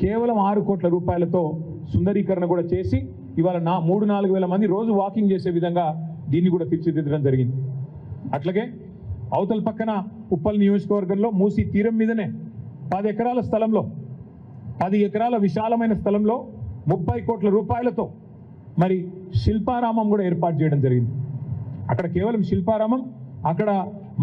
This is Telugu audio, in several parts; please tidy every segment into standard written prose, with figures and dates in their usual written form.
కేవలం 6 కోట్ల రూపాయలతో సుందరీకరణ కూడా చేసి ఇవాళ 3-4 వేల మంది రోజు వాకింగ్ చేసే విధంగా దీన్ని కూడా తీర్చిదిద్దడం జరిగింది. అట్లాగే అవతల పక్కన ఉప్పల్ నియోజకవర్గంలో మూసీ తీరం మీదనే 10 ఎకరాల స్థలంలో 10 ఎకరాల విశాలమైన స్థలంలో 30 కోట్ల రూపాయలతో మరి శిల్పారామం కూడా ఏర్పాటు చేయడం జరిగింది. అక్కడ కేవలం శిల్పారామం అక్కడ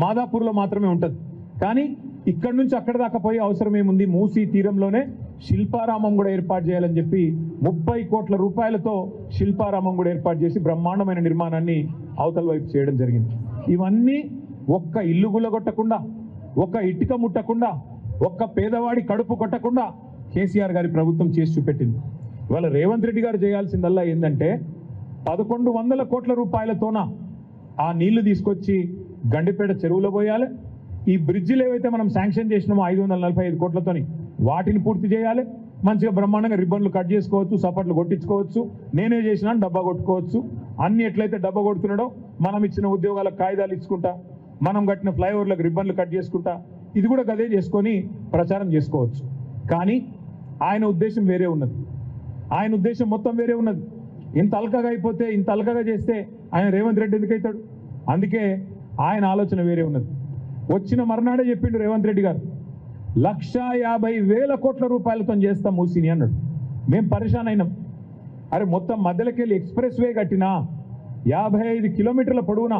మాదాపూర్లో మాత్రమే ఉంటుంది. కానీ ఇక్కడ నుంచి అక్కడ దాకా పోయే అవసరం ఏముంది? మూసీ తీరంలోనే శిల్పారామం కూడా ఏర్పాటు చేయాలని చెప్పి 30 కోట్ల రూపాయలతో శిల్పారామం కూడా ఏర్పాటు చేసి బ్రహ్మాండమైన నిర్మాణాన్ని అవతల వైపు చేయడం జరిగింది. ఇవన్నీ ఒక్క ఇల్లు గుల్లగొట్టకుండా, ఒక్క ఇటుక ముట్టకుండా, ఒక్క పేదవాడి కడుపు కొట్టకుండా కేసీఆర్ గారి ప్రభుత్వం చేసి చూపెట్టింది. ఇవాళ రేవంత్ రెడ్డి గారు చేయాల్సిందల్లా ఏంటంటే 1100 కోట్ల రూపాయలతోన ఆ నీళ్లు తీసుకొచ్చి గండిపేట చెరువులో పోయాలి. ఈ బ్రిడ్జిలు ఏవైతే మనం శాంక్షన్ చేసినామో 545 కోట్లతోని వాటిని పూర్తి చేయాలి. మంచిగా బ్రహ్మాండంగా రిబ్బన్లు కట్ చేసుకోవచ్చు, సపట్లు కొట్టించుకోవచ్చు, నేనే చేసినా డబ్బా కొట్టుకోవచ్చు. అన్ని ఎట్లయితే డబ్బా కొడుతున్నాడో మనం ఇచ్చిన ఉద్యోగాలకు కాయిదాలు ఇచ్చుకుంటా, మనం కట్టిన ఫ్లైఓవర్లకు రిబ్బన్లు కట్ చేసుకుంటా ఇది కూడా గదే చేసుకొని ప్రచారం చేసుకోవచ్చు. కానీ ఆయన ఉద్దేశం వేరే ఉన్నది. ఆయన ఉద్దేశం మొత్తం వేరే ఉన్నది. ఇంత అల్కగా అయిపోతే, ఇంత అల్కగా చేస్తే ఆయన రేవంత్ రెడ్డి ఎందుకైతాడు? అందుకే ఆయన ఆలోచన వేరే ఉన్నది. వచ్చిన మర్నాడే చెప్పిండు రేవంత్ రెడ్డి గారు 1,50,000 కోట్ల రూపాయలతో చేస్తాం మూసీని అన్నాడు. మేము పరేషాన్ అయినాం. అరే మొత్తం మధ్యలోకి వెళ్ళి ఎక్స్ప్రెస్ వే కట్టినా 55 కిలోమీటర్ల పొడవునా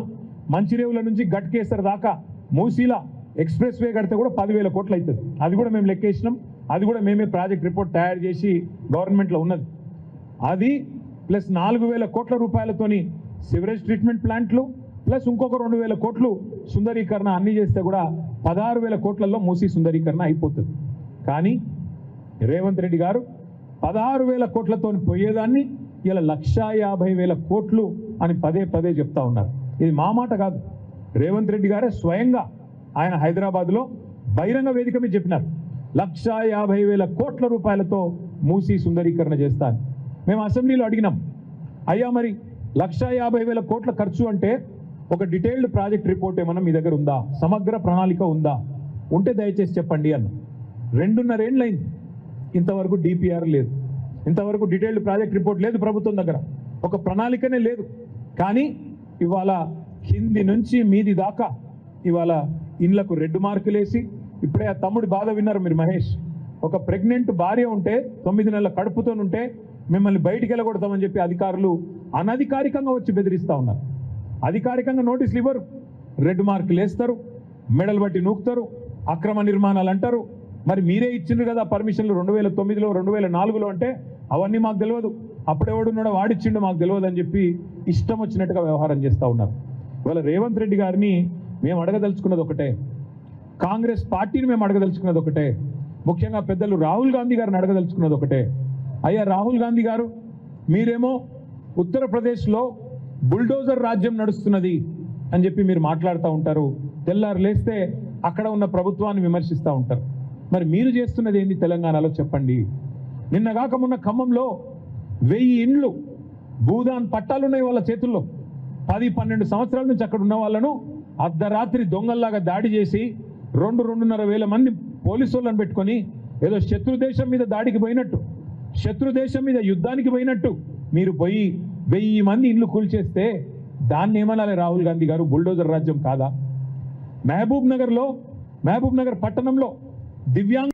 మంచిరేవుల నుంచి గట్కేసర్ దాకా మూసీలా ఎక్స్ప్రెస్ వే కడితే కూడా 10,000 కోట్లు అవుతుంది. అది కూడా మేము లెక్కేసినాం. అది కూడా మేమే ప్రాజెక్ట్ రిపోర్ట్ తయారు చేసి గవర్నమెంట్లో ఉన్నది. అది ప్లస్ 4,000 కోట్ల రూపాయలతోని సివరేజ్ ట్రీట్మెంట్ ప్లాంట్లు ప్లస్ ఇంకొక 2,000 కోట్లు సుందరీకరణ అన్ని చేస్తే కూడా 16,000 కోట్లలో మూసీ సుందరీకరణ అయిపోతుంది. కానీ రేవంత్ రెడ్డి గారు 16,000 కోట్లతో పోయేదాన్ని ఇలా 1,50,000 కోట్లు అని పదే పదే చెప్తా ఉన్నారు. ఇది మా మాట కాదు, రేవంత్ రెడ్డి గారే స్వయంగా ఆయన హైదరాబాద్లో బహిరంగ వేదిక మీద చెప్పినారు 1,50,000 కోట్ల రూపాయలతో మూసీ సుందరీకరణ చేస్తాను. మేము అసెంబ్లీలో అడిగినాం, అయ్యా మరి 1,50,000 కోట్ల ఖర్చు అంటే ఒక డీటెయిల్డ్ ప్రాజెక్ట్ రిపోర్ట్ ఏమన్నా మీ దగ్గర ఉందా? సమగ్ర ప్రణాళిక ఉందా? ఉంటే దయచేసి చెప్పండి అన్న. 2.5 ఏళ్ళు అయింది, ఇంతవరకు డిపిఆర్ లేదు, ఇంతవరకు డీటెయిల్డ్ ప్రాజెక్ట్ రిపోర్ట్ లేదు ప్రభుత్వం దగ్గర, ఒక ప్రణాళికనే లేదు. కానీ ఇవాళ కింది నుంచి మీది దాకా ఇవాళ ఇండ్లకు రెడ్ మార్కులు వేసి, ఇప్పుడే ఆ తమ్ముడి బాధ విన్నారు మీరు మహేష్, ఒక ప్రెగ్నెంట్ భార్య ఉంటే 9 నెలల కడుపుతో ఉంటే మిమ్మల్ని బయటికి వెళ్ళగొడతామని చెప్పి అధికారులు అనధికారికంగా వచ్చి బెదిరిస్తూ ఉన్నారు. అధికారికంగా నోటీసులు ఇవ్వరు, రెడ్ మార్కులు వేస్తారు, మెడల్ బట్టి నూకుతారు, అక్రమ నిర్మాణాలు అంటారు. మరి మీరే ఇచ్చిండ్రు కదా పర్మిషన్లు 2009లో 2004లో అంటే అవన్నీ మాకు తెలియదు, అప్పుడెవడున్నాడో వాడిచ్చిండు మాకు తెలియదు అని చెప్పి ఇష్టం వచ్చినట్టుగా వ్యవహారం చేస్తూ ఉన్నారు. ఇవాళ రేవంత్ రెడ్డి గారిని మేము అడగదలుచుకున్నది ఒకటే, కాంగ్రెస్ పార్టీని మేము అడగదలుచుకున్నది ఒకటే, ముఖ్యంగా పెద్దలు రాహుల్ గాంధీ గారిని అడగదలుచుకున్నది ఒకటే. అయ్యా రాహుల్ గాంధీ గారు, మీరేమో ఉత్తరప్రదేశ్లో బుల్డోజర్ రాజ్యం నడుస్తున్నది అని చెప్పి మీరు మాట్లాడుతూ ఉంటారు, తెల్లారు లేస్తే అక్కడ ఉన్న ప్రభుత్వాన్ని విమర్శిస్తూ ఉంటారు. మరి మీరు చేస్తున్నది ఏంది తెలంగాణలో చెప్పండి? నిన్నగాక మొన్న ఖమ్మంలో 1000 ఇండ్లు భూదాన్ పట్టాలు ఉన్నాయి వాళ్ళ చేతుల్లో. 10-12 సంవత్సరాల నుంచి అక్కడ ఉన్న వాళ్ళను అర్ధరాత్రి దొంగల్లాగా దాడి చేసి 2-2.5 వేల మంది పోలీసు వాళ్ళని పెట్టుకొని ఏదో శత్రు దేశం మీద దాడికి పోయినట్టు, శత్రు దేశం మీద యుద్ధానికి పోయినట్టు మీరు పోయి 1000 మంది ఇండ్లు కూల్చేస్తే దాన్ని ఏమనాలి రాహుల్ గాంధీ గారు? బుల్డోజర్ రాజ్యం కాదా? మహబూబ్ నగర్ పట్టణంలో దివ్యాంగ